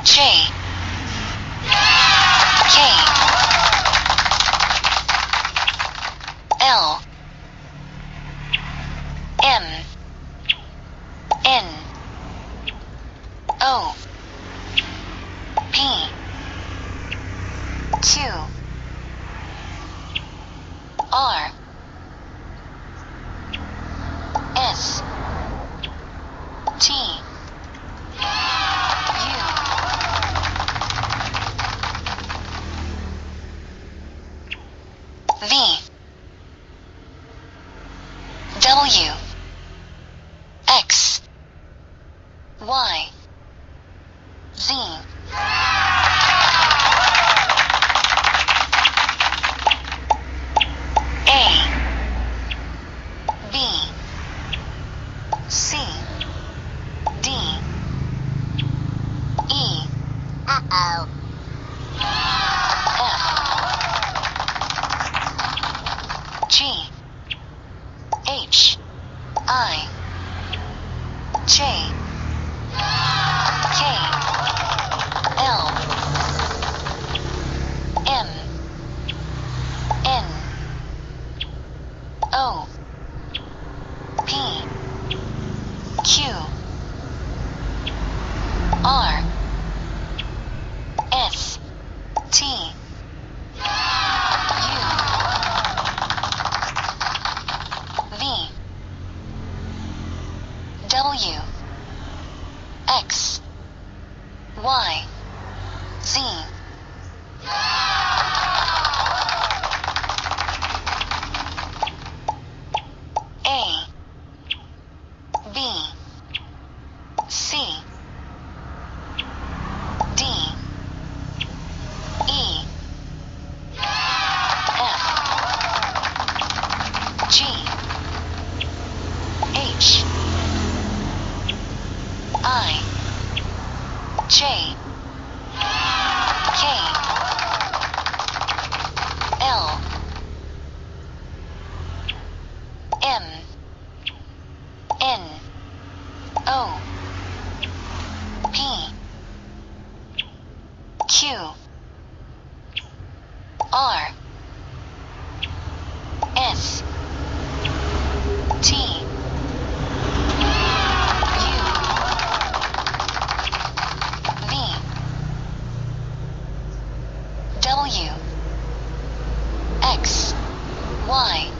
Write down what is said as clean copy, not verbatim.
J, K, L, M, N, O, P, Q, R, S, T, U, V, W, X, Y, Z, A, B, C, D, E, F, G, H, I, J, K, L, M, N, O, P, Q, R, S, T, U, V, W, X, Y, Z, A, B, C, D, E, F, G, H, I, J, K, L, M, N, O, P, Q, R, S, T, U, V, W, X, Y,